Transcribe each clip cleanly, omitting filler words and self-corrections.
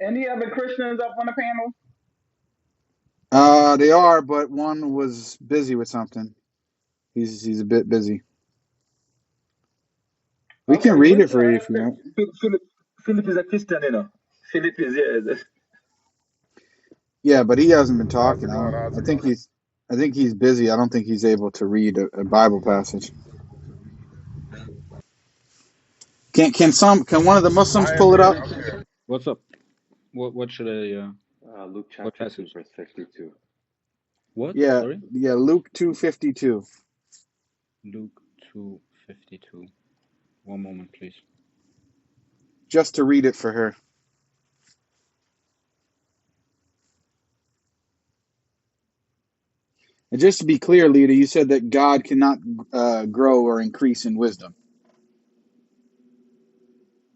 Any other Christians up on the panel? They are, but one was busy with something. He's a bit busy. We can Okay, read what's it the for you if last you want. Philip is a Christian, you know. Philip is, yeah. Yeah, but he hasn't been How's talking. it going? How's I it think going? he's busy. I don't think he's able to read a Bible passage. Can one of the Muslims I am pull it up? here. I'm here. What's up? What should I Luke what chapter 2, passage? verse 52. What? Yeah, Sorry? yeah. Luke 2:52. Luke 2:52. One moment, please. Just to read it for her. And just to be clear, Lita, you said that God cannot grow or increase in wisdom.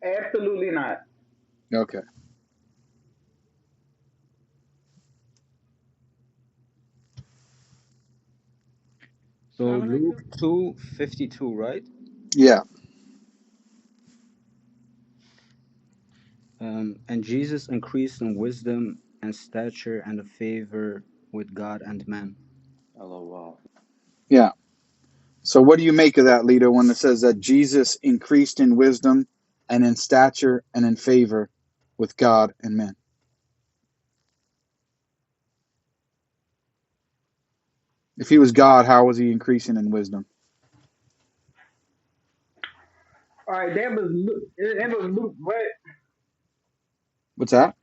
Absolutely not. Okay. So Luke 2:52, right? Yeah. And Jesus increased in wisdom and stature and favor with God and man. LOL. Yeah. So what do you make of that, Lita, when it says that Jesus increased in wisdom and in stature and in favor with God and men? If he was God, how was he increasing in wisdom? All right, that was Luke. That was Luke. What's that?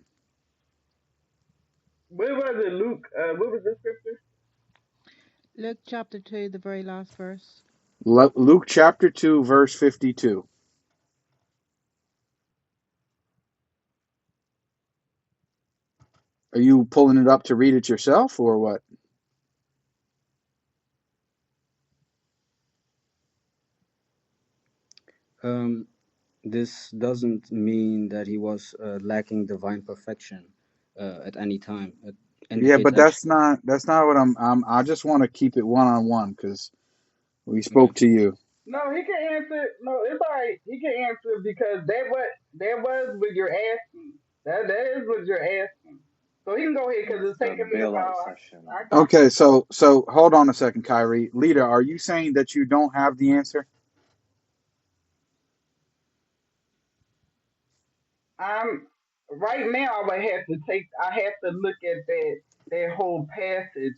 What was it, Luke? What was the scripture? Luke chapter 2, the very last verse. Luke chapter 2, verse 52. Are you pulling it up to read it yourself or what? This doesn't mean that he was lacking divine perfection at any time. It Yeah, indicates but actually. that's not what I just want to keep it one-on-one because we Okay. spoke to you. No, he can answer. No, it's all right. He can answer because that was what you're asking. That is what you're asking. So he can go ahead because It's it's the taking me a bailout while. session. Okay, so hold on a second, Kyrie. Lita, are you saying that you don't have the answer? I'm right now. I would have to take. I have to look at that whole passage.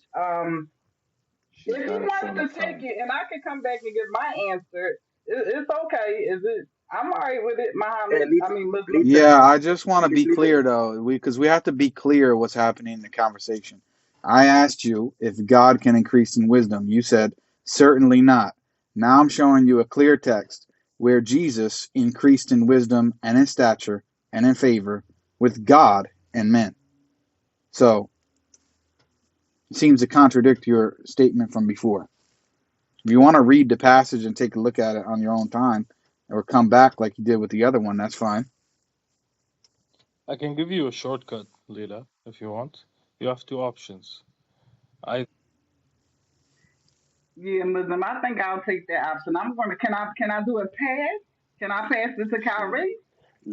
She's If he got it wants from the to take phone. it, and I can come back and give my answer, it's okay. Is it? I'm all right with it, Muhammad. I mean Muslim. Yeah, I just want to be clear though, because we have to be clear what's happening in the conversation. I asked you if God can increase in wisdom. You said certainly not. Now I'm showing you a clear text where Jesus increased in wisdom and in stature and in favor with God and men. So it seems to contradict your statement from before. If you want to read the passage and take a look at it on your own time, or come back like you did with the other one, that's fine. I can give you a shortcut, Leela, if you want. You have two options. Yeah, Muslim. I think I'll take that option. I'm gonna. Can I do a pass? Can I pass it to Sure. Kyrie?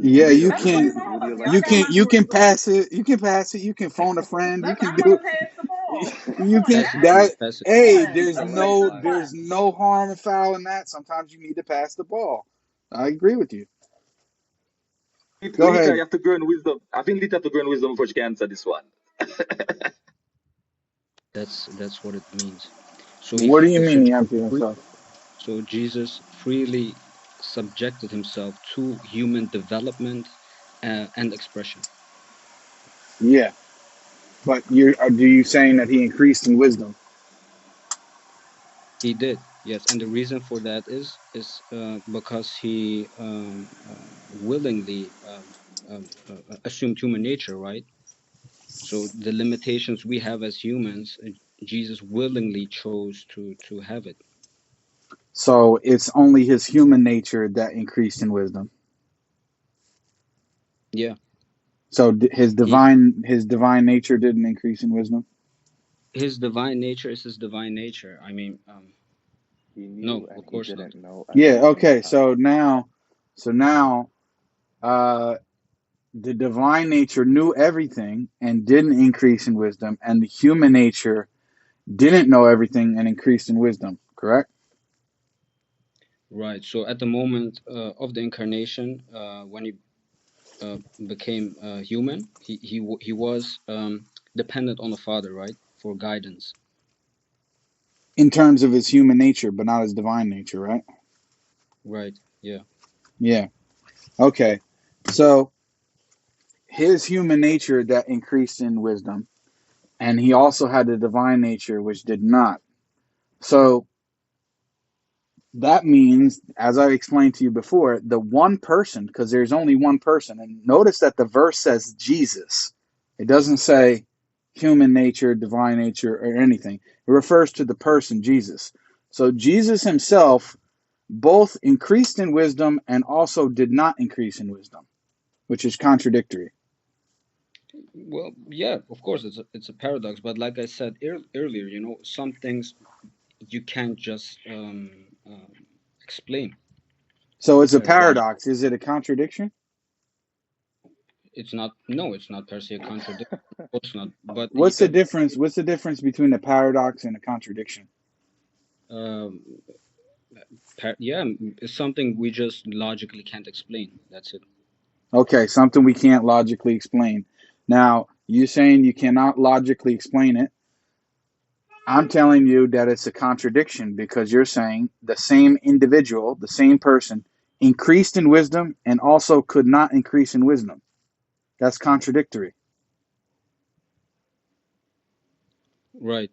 Yeah, Leela, you That's can. would straightforward. you Y'all like You got can my you can wisdom. pass it. You can pass it. You can phone a friend. You can I'm do gonna pass the ball. Come you on can Pass it now. to me. that Pass it to Come me. hey, on. there's Let's make no this there's fun. no harm and foul in that. Sometimes you need to pass the ball. I agree with you. Go Lita, you ahead. have to grow in wisdom. I think Lita have to grow in wisdom before she can answer this one. That's what it means. So What do you so mean he emptied himself? so Jesus freely subjected himself to human development and expression. Yeah, but do you saying that he increased in wisdom? He did, yes, and the reason for that is because he willingly assumed human nature, right? So the limitations we have as humans, Jesus willingly chose to have it. So it's only his human nature that increased in wisdom. Yeah, So he his divine nature didn't increase in wisdom. his divine nature is his divine nature. I mean, he no, knew and of he course not. didn't know at Yeah. the same Okay. time. So now, uh, the divine nature knew everything and didn't increase in wisdom, and the human nature didn't know everything and increased in wisdom, correct? Right. So at the moment of the incarnation, when he became human, he was dependent on the Father, right, for guidance. In terms of his human nature, but not his divine nature, right? Right. Yeah. Yeah. Okay. So his human nature that increased in wisdom, and he also had the divine nature which did not. So that means, as I explained to you before, the one person, because there's only one person, and notice that the verse says Jesus. It doesn't say human nature, divine nature, or anything. It refers to the person Jesus. So Jesus himself both increased in wisdom and also did not increase in wisdom, which is contradictory. Well, yeah, of course, it's a paradox, but like I said earlier, some things you can't just explain So it's a logically. paradox. Is it a contradiction? It's not. No, it's not per se a contradiction. Of course not. But What's the difference? What's the difference between a paradox and a contradiction? um, yeah, it's something we just logically can't explain. That's it. Okay, something we can't logically explain. Now, you saying you cannot logically explain it. I'm telling you that it's a contradiction because you're saying the same individual, the same person, increased in wisdom and also could not increase in wisdom. That's contradictory. Right.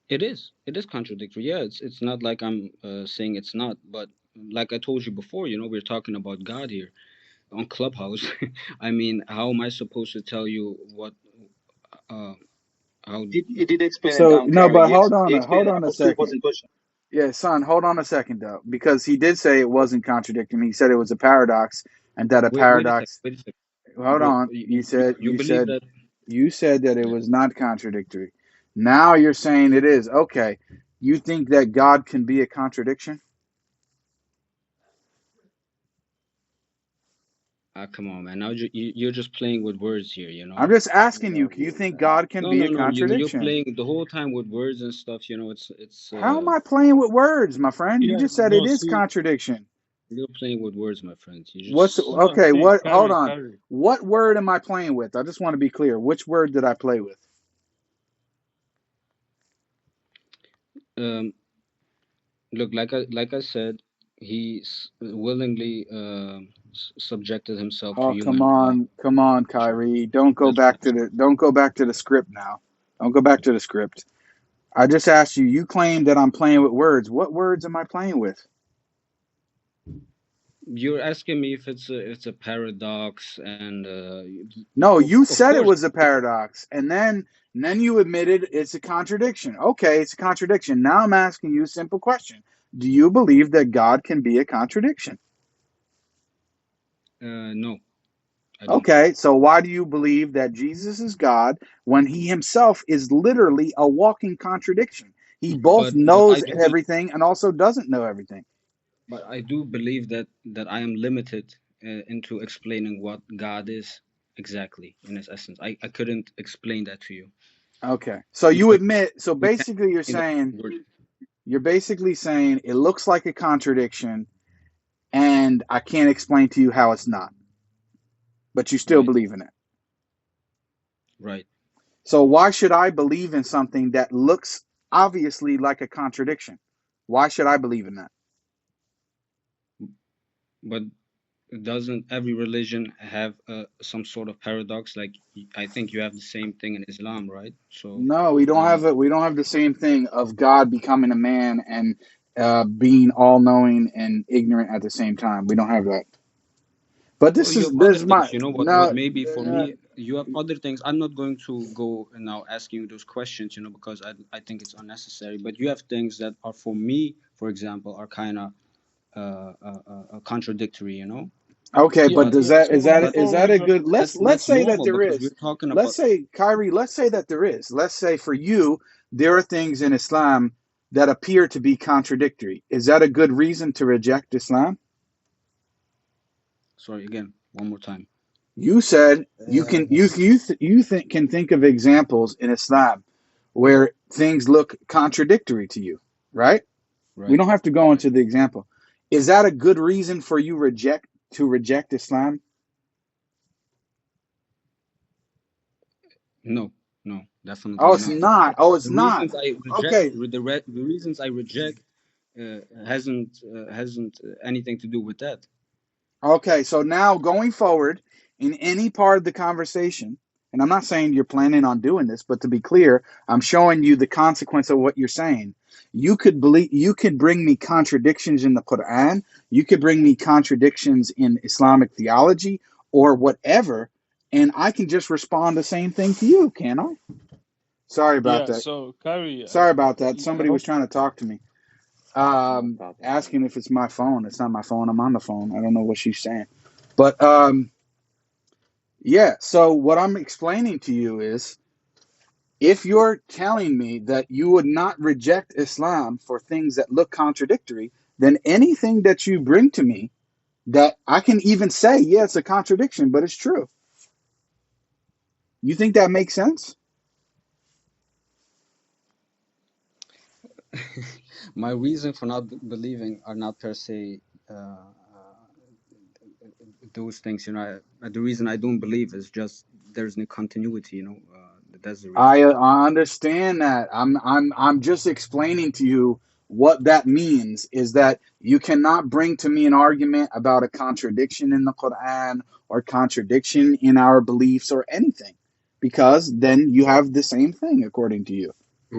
It is. It is contradictory. Yeah, it's not like I'm saying it's not, but like I told you before, we're talking about God here on Clubhouse. I mean, how am I supposed to tell you what uh how He did explain it, So no, clearly. but He hold explained it. on a Apostle second. wasn't pushing. Yeah, son, hold on a second though, because he did say it wasn't contradicting. He said it was a paradox, and that a wait a second, paradox. wait a second. Hold on. You believe that? You said that it Yeah. was not contradictory. Now you're saying it is. Okay. You think that God can be a contradiction? Come on, man. Now you're just playing with words here, I'm just asking you, No, you he's think not. God can No, be no, a no. You're contradiction? playing the whole time with words and stuff. It's How am I playing with words, my friend? You Yeah, just said it no, is see, contradiction. you're playing with words, my friend. You What's just no, okay, see, what hold carry, on. carry. What word am I playing with? I just want to be clear. Which word did I play with? um look, like I said, he willingly subjected himself to Oh, human come on, nature. Kyrie. Don't go That's back what to the script now. Don't go back to the script. I just asked you. You claim that I'm playing with words. What words am I playing with? you're asking me if it's a paradox, and No, you of said it course. was a paradox, and then you admitted it's a contradiction. Okay, it's a contradiction. Now I'm asking you a simple question. Do you believe that God can be a contradiction? No, I don't. Okay, so why do you believe that Jesus is God when he himself is literally a walking contradiction? He both But I knows do everything and also doesn't know everything. But I do believe that I am limited into explaining what God is exactly in its essence. I couldn't explain that to you. Okay. So You you know, admit, so we can't basically explain the word. you're basically saying it looks like a contradiction and I can't explain to you how it's not, but you still Right, believe in it. right. So why should I believe in something that looks obviously like a contradiction? Why should I believe in that? But doesn't every religion have some sort of paradox? Like I think you have the same thing in Islam, right? So, No, we don't uh, have it. We don't have the same thing of God becoming a man and being all knowing and ignorant at the same time. We don't have that. But well, you have this other is things. my You know what? no. Maybe for me, you have other things. I'm not going to go now asking you those questions. Because I think it's unnecessary. But you have things that are for me, for example, are kind of contradictory, Okay, Yeah, but but does yeah. that So but is before that we a go, good? Let's that's say that normal there because is. we're talking Let's about. say Kyrie. Let's say that there is. Let's say for you there are things in Islam that appear to be contradictory. Is that a good reason to reject Islam? Sorry, again, one more time. You said you can can think of examples in Islam where things look contradictory to you, right? We Right. don't have to go Right. into the example. Is that a good reason for you to reject Islam? No, no, Oh, definitely it's not. not. Oh, it's The not. reasons I reject Okay. the reasons I reject hasn't anything to do with that. Okay, so now going forward in any part of the conversation, and I'm not saying you're planning on doing this, but to be clear, I'm showing you the consequence of what you're saying. You could bring me contradictions in the Qur'an, you could bring me contradictions in Islamic theology or whatever, and I can just respond the same thing to you, can I? Sorry about Yeah. that. So, Kyrie, Sorry about that. I Somebody was hope. trying to talk to me. No problem, brother. Asking if it's my phone. It's not my phone. I'm on the phone. I don't know what she's saying. But yeah, so what I'm explaining to you is if you're telling me that you would not reject Islam for things that look contradictory, then anything that you bring to me that I can even say, yeah, it's a contradiction, but it's true. You think that makes sense? My reason for not believing are not per se those things. The reason I don't believe is just there's no continuity. That's the reason. I understand that. I'm just explaining to you what that means is that you cannot bring to me an argument about a contradiction in the Quran or contradiction in our beliefs or anything, because then you have the same thing according to you.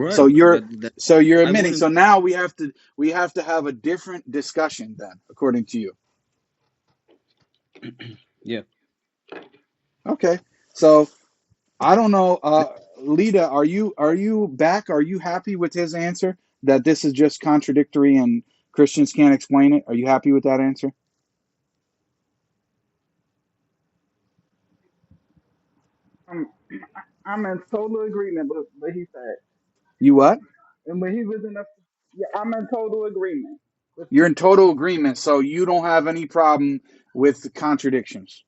So Right, you're but that so you're I admitting. wouldn't. So now we have to have a different discussion then, according to you. Yeah. Okay. So I don't know. Lita, are you back? Are you happy with his answer that this is just contradictory and Christians can't explain it? Are you happy with that answer? I'm, I'm in total agreement with what he said. You what? And when he was in the, yeah, I'm in total agreement with You're in total agreement, so you don't have any problem with the contradictions.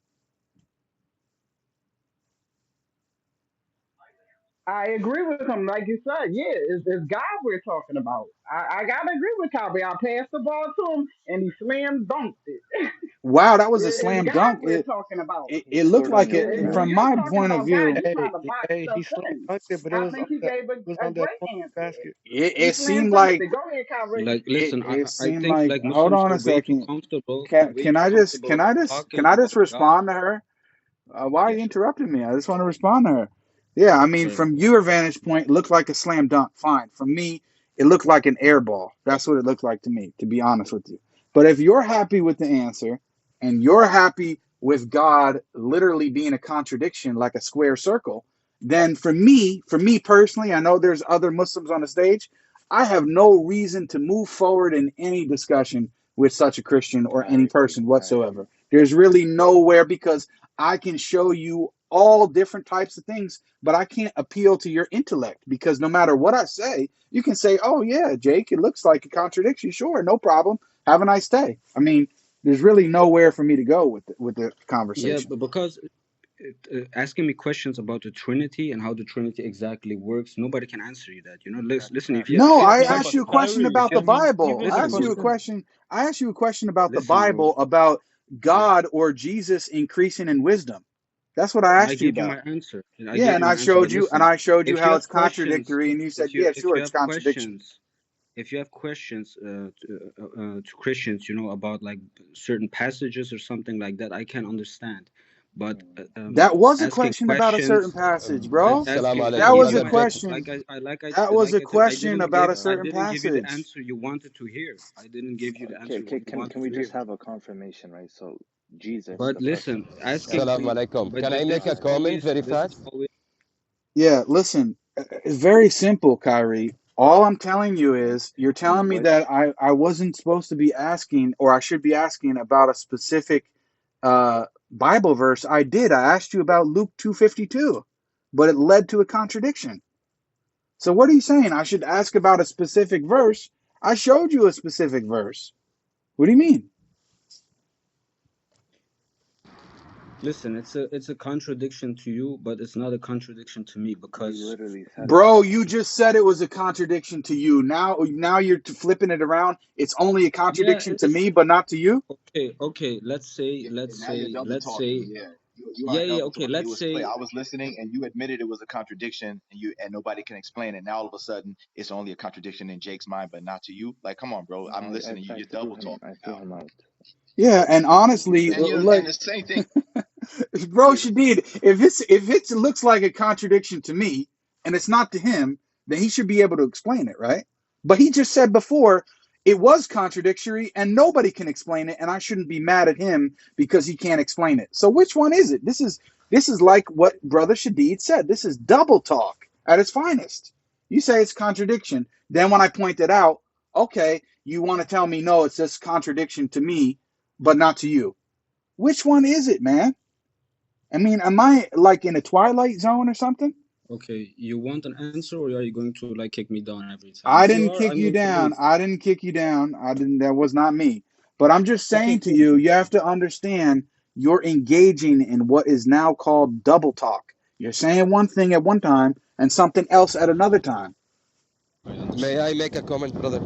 I agree with him, like you said. Yeah, it's God we're talking about. I gotta agree with Calvin. I passed the ball to him, and he slam dunked it. Wow, that was a It's slam God dunk. we're talking about. It He looked scored on like your it When from behalf. you're my talking point of about God, view. you trying to box He stuff slammed in. dunked it, but I think he gave it was a on that great funky answer. basket. He It slam seemed dunked like it. Go ahead, Kyrie. Like, listen, it I seemed think like. like Hold Muslims on are a second. way too comfortable Can talking I just about God. respond to her? Why are Yeah, you sure. interrupting me? I just want to respond to her. Yeah, I mean, Sorry. from your vantage point, it looked like a slam dunk. Fine. From me, it looked like an air ball. That's what it looked like to me, to be honest with you. But if you're happy with the answer and you're happy with God literally being a contradiction, like a square circle, then for me personally, I know there's other Muslims on the stage. I have no reason to move forward in any discussion with such a Christian or I any agree. person I agree. whatsoever. There's really nowhere because I can show you all different types of things, but I can't appeal to your intellect because no matter what I say, you can say, "Oh yeah, Jake, it looks like a contradiction. Sure, no problem. Have a nice day." I mean, there's really nowhere for me to go with the Yeah, conversation. but because asking me questions about the Trinity and how the Trinity exactly works, nobody can answer you that. Listen, if you No, if you have I Yeah, asked but you a questions, question Kyrie, if about you the I have mean, Bible. even I listen, asked you bro, a Muslim. question. I asked you a question about the listen, bro. Bible, about Yeah, God or Jesus increasing in wisdom. That's what I and I asked you gave you about. my answer. And I Yeah, gave and you my answer. But listen, I showed you if you how have it's questions, contradictory, and you said, "Yeah, if sure, you it's have contradiction." questions, if you have questions to Christians, about like certain passages or something like that, I can understand. But That was a asking question about a certain questions, passage, bro. Salam asking, I That alaikum, give was you a brother my Jake. answer. question. That was Like a I said, question about a I certain didn't give you the passage. answer you wanted to hear. I didn't give you the Okay, answer okay. what you Can wanted we to just hear. have a confirmation, right? So Jesus, But the person. listen, asking, Salam alaikum. Can but I make a comment very this is fast? always, Yeah, listen, it's very simple, Kyrie. All I'm telling you is you're telling me What? that I wasn't supposed to be asking, or I should be asking about a specific Bible verse. I did. I asked you about Luke 2:52, but it led to a contradiction. So what are you saying? I should ask about a specific verse. I showed you a specific verse. What do you mean? Listen, it's a contradiction to you, but it's not a contradiction to me He because literally said it. Bro, you just said it was a contradiction to you. Now you're flipping it around. It's only a yeah, contradiction to it's me, but not to you. okay. Let's say Now you're double talking. Yeah, you are yeah. double Okay, talking. It let's was clear. say I was listening, and you admitted it was a contradiction, and nobody can explain it. Now all of a sudden, it's only a contradiction in Jake's mind, but not to you. Like, come on, bro. I'm listening. I You're threw double him. talking I threw now. him out. Yeah, and honestly, And like, the same thing. bro, Shadid, if it looks like a contradiction to me and it's not to him, then he should be able to explain it, right? But he just said before it was contradictory and nobody can explain it, and I shouldn't be mad at him because he can't explain it. So which one is it? This is like what Brother Shadid said. This is double talk at its finest. You say it's contradiction. Then when I point it out, okay, you want to tell me no, it's just contradiction to me, but not to you. Which one is it, man? I mean, am I like in a twilight zone or something? okay, you want an answer, or are you going to like kick me down every time? I If you didn't are, kick I'm you going to down. leave. I didn't kick you down. I didn't. That was not me. But I'm just Okay, saying to cool. you, you have to understand you're engaging in what is now called double talk. You're saying one thing at one time and something else at another time. I understand. May I make a comment, brother?